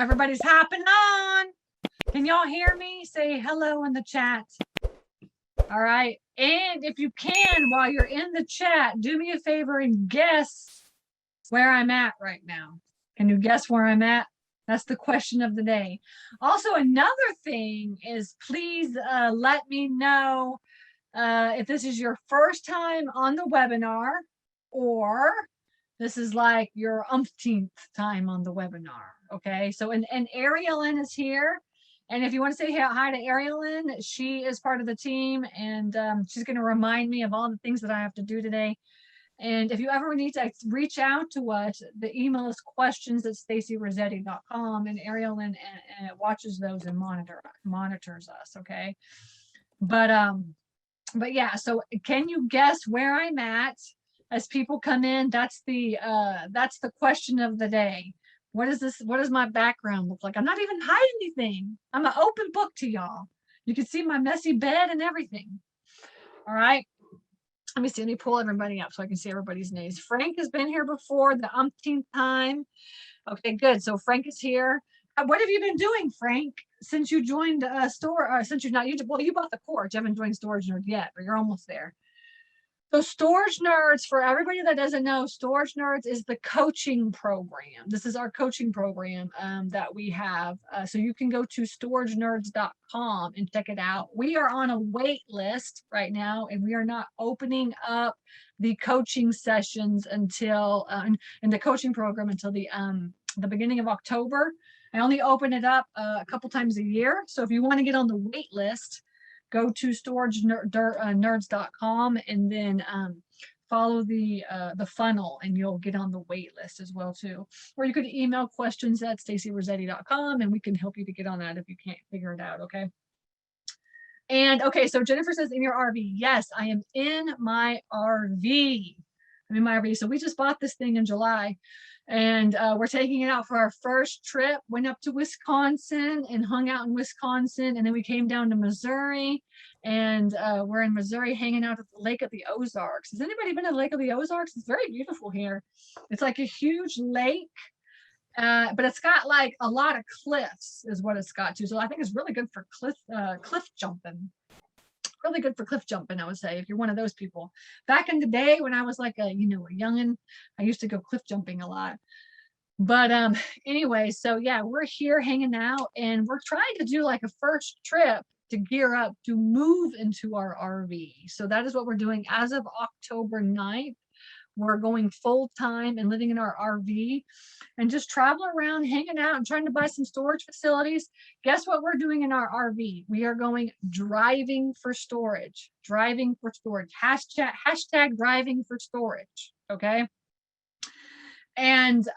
Everybody's hopping on. Can y'all hear me? Say hello in the chat. All right. And if you can, while you're in the chat, do me a favor and guess where I'm at right now. Can you guess where I'm at? That's the question of the day. Also, another thing is please let me know if this is your first time on the webinar or this is like your umpteenth time on the webinar. Okay. So, and Ariel Lynn is here. And if you want to say hi to Ariel Lynn, she is part of the team and she's going to remind me of all the things that I have to do today. And if you ever need to reach out to us, the email is questions@stacyrossetti.com, and Ariel Lynn watches those and monitors us. Okay. But yeah, so can you guess where I'm at as people come in? That's the question of the day. What is this? What does my background look like? I'm not even hiding anything. I'm an open book to y'all. You can see my messy bed and everything. All right. Let me see. Let me pull everybody up so I can see everybody's names. Frank has been here before the umpteenth time. Okay, good. So Frank is here. What have you been doing, Frank, since you joined a store? Since you're not, you bought the course. You haven't joined Storage Nerd yet, but you're almost there. So Storage Nerds, for everybody that doesn't know, Storage Nerds is the coaching program. This is our coaching program that we have. So you can go to storagenerds.com and check it out. We are on a wait list right now, and we are not opening up the coaching sessions until, in the coaching program until the beginning of October. I only open it up a couple times a year. So if you want to get on the wait list, go to storagenerds.com and then follow the funnel and you'll get on the wait list as well too. Or you could email questions@stacyrossetti.com and we can help you to get on that if you can't figure it out, okay? And okay, so Jennifer says in your RV. Yes, I am in my RV. I'm in my RV. So we just bought this thing in July. And we're taking it out for our first trip. Went up to Wisconsin and hung out in Wisconsin. And then we came down to Missouri. And we're in Missouri hanging out at the Lake of the Ozarks. Has anybody been to the Lake of the Ozarks? It's very beautiful here. It's like a huge lake. But it's got like a lot of cliffs is what it's got too. So I think it's really good for cliff jumping. Really good for cliff jumping, I would say, if you're one of those people. Back in the day when I was like a youngin', I used to go cliff jumping a lot. But anyway, so yeah, we're here hanging out and we're trying to do like a first trip to gear up to move into our RV. So that is what we're doing as of October 9th. We're going full time and living in our RV and just traveling around, hanging out and trying to buy some storage facilities. Guess what we're doing in our RV? We are going driving for storage, hashtag driving for storage. Okay. And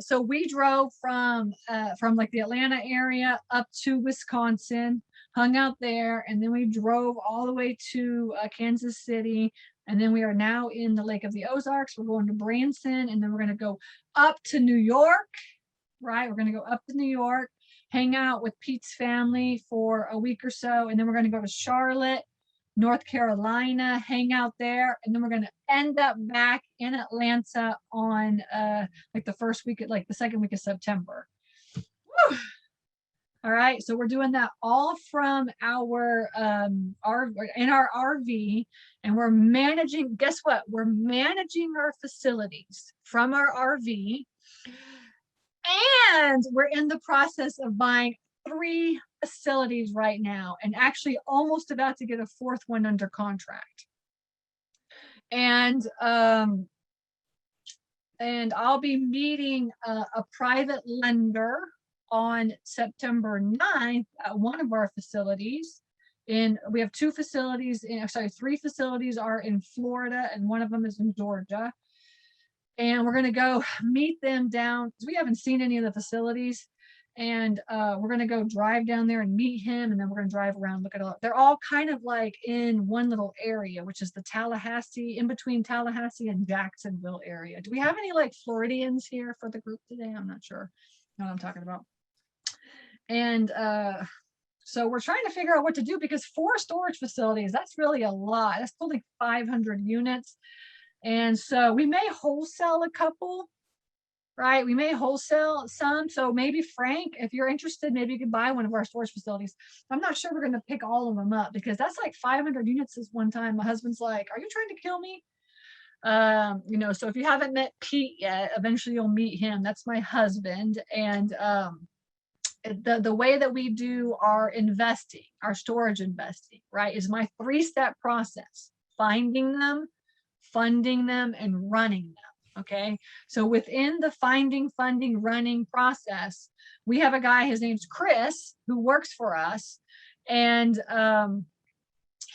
so we drove from like the Atlanta area up to Wisconsin, hung out there, and then we drove all the way to Kansas City. And then we are now in the Lake of the Ozarks. We're going to Branson, and then we're going to go up to New York, right? We're going to go up to New York, hang out with Pete's family for a week or so, and then we're going to go to Charlotte, North Carolina, hang out there, and then we're going to end up back in Atlanta on like the second week of September. Woo! All right, so we're doing that all from our RV, and we're managing. Guess what? We're managing our facilities from our RV, and we're in the process of buying 3 facilities right now, and actually almost about to get a 4th one under contract. And I'll be meeting a private lender on September 9th at one of our facilities. We have 3 facilities are in Florida and one of them is in Georgia. And we're going to go meet them down because we haven't seen any of the facilities. And we're going to go drive down there and meet him. And then we're going to drive around, look at all. They're all kind of like in one little area, which is the Tallahassee, in between Tallahassee and Jacksonville area. Do we have any like Floridians here for the group today? I'm not sure what I'm talking about. And so we're trying to figure out what to do because 4 storage facilities, that's really a lot. That's only 500 units. And so we may wholesale a couple, right? We may wholesale some. So maybe Frank, if you're interested, maybe you could buy one of our storage facilities. I'm not sure we're going to pick all of them up because that's like 500 units this one time. My husband's like, are you trying to kill me? You know, so if you haven't met Pete yet, eventually you'll meet him. That's my husband. And the way that we do our investing, our storage investing, right, is my 3-step process: finding them, funding them, and running them. Okay. So within the finding, funding, running process, we have a guy, his name's Chris, who works for us. And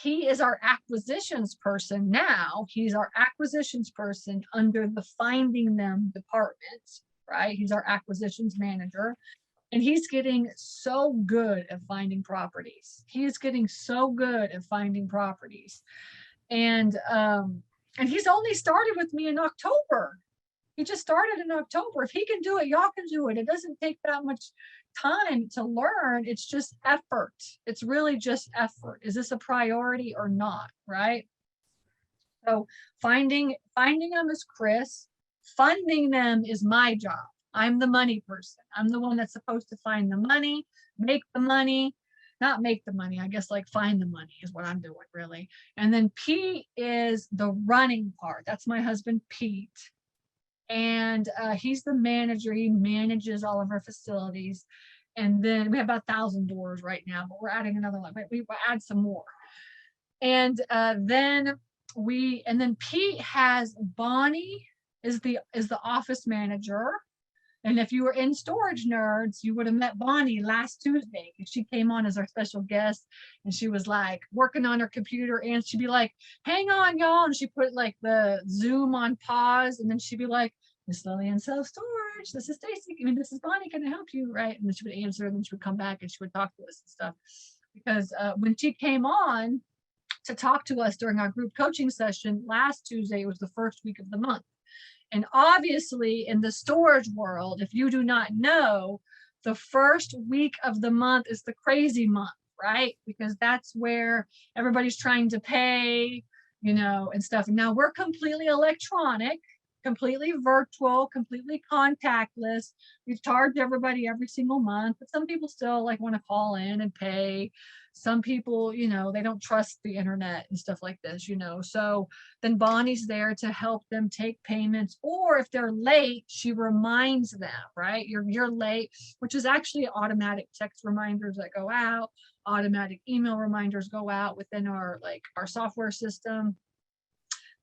he is our acquisitions person now. He's our acquisitions person under the finding them department, right? He's our acquisitions manager. And he's getting so good at finding properties. He is getting so good at finding properties. And he's only started with me in October. He just started in October. If he can do it, y'all can do it. It doesn't take that much time to learn. It's just effort. It's really just effort. Is this a priority or not? Right? So finding them is Chris. Funding them is my job. I'm the money person. I'm the one that's supposed to find the money, make the money, not make the money, I guess, like find the money is what I'm doing really. And then Pete is the running part. That's my husband, Pete. And he's the manager. He manages all of our facilities. And then we have about 1,000 doors right now, but we're adding another one. We add some more. And then Pete has Bonnie is the office manager. And if you were in Storage Nerds, you would have met Bonnie last Tuesday. She came on as our special guest, and she was like working on her computer, and she'd be like, hang on, y'all. And she put like the Zoom on pause, and then she'd be like, Miss Lillian Self-Storage, this is Stacy. I mean, this is Bonnie, can I help you? Right. And then she would answer, and then she would come back and she would talk to us and stuff. Because when she came on to talk to us during our group coaching session last Tuesday, it was the first week of the month. And obviously in the storage world, if you do not know, the first week of the month is the crazy month, right? Because that's where everybody's trying to pay, you know, and stuff. And now we're completely electronic, completely virtual, completely contactless. We charge everybody every single month, but some people still like want to call in and pay. Some people, you know, they don't trust the internet and stuff like this, you know. So then Bonnie's there to help them take payments, or if they're late, she reminds them, right? You're late, which is actually automatic text reminders that go out, automatic email reminders go out within our software system.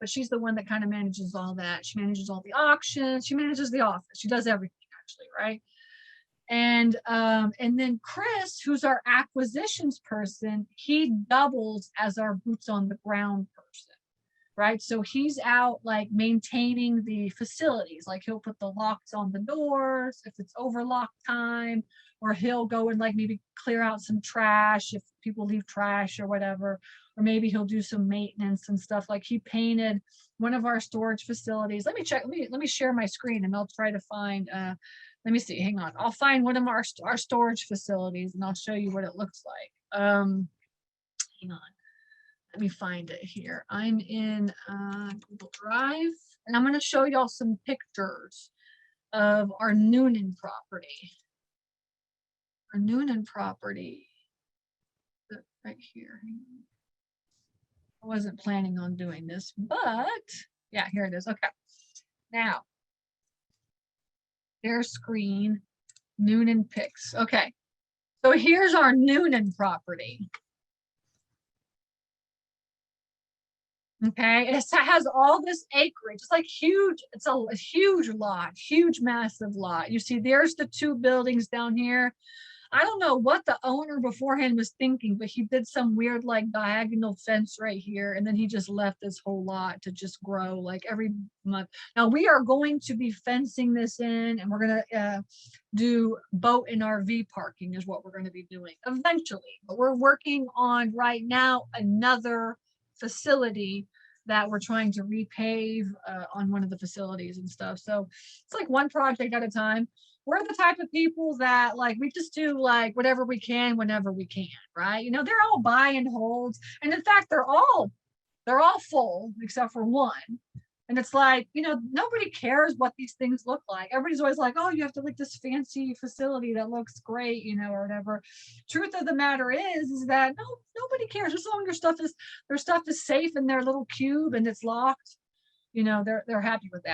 But she's the one that kind of manages all that. She manages all the auctions. She manages the office. She does everything actually, right? And then Chris, who's our acquisitions person, he doubles as our boots on the ground person, right? So he's out like maintaining the facilities, like he'll put the locks on the doors if it's overlock time, or he'll go and like maybe clear out some trash if people leave trash or whatever, or maybe he'll do some maintenance and stuff. Like he painted one of our storage facilities. Let me check. Let me share my screen and I'll try to find. Let me see. Hang on. I'll find one of our storage facilities and I'll show you what it looks like. Hang on. Let me find it here. I'm in Google Drive, and I'm going to show y'all some pictures of our Noonan property. Our Noonan property, right here. I wasn't planning on doing this, but yeah, here it is. Okay. Now, their screen, Noonan pics. Okay. So here's our Noonan property. Okay, it has all this acreage. It's like huge. It's a huge lot, huge, massive lot. You see, there's the 2 buildings down here. I don't know what the owner beforehand was thinking, but he did some weird like diagonal fence right here. And then he just left this whole lot to just grow like every month. Now we are going to be fencing this in, and we're going to do boat and RV parking is what we're going to be doing eventually. But we're working on right now another facility that we're trying to repave on one of the facilities and stuff. So it's like one project at a time. We're the type of people that like we just do like whatever we can whenever we can, right? You know, they're all buy and holds, and in fact they're all full except for one. And it's like, nobody cares what these things look like. Everybody's always like, oh, you have to like this fancy facility that looks great, or whatever. Truth of the matter is that no, nobody cares. As long as their stuff is safe in their little cube and it's locked, they're happy with that.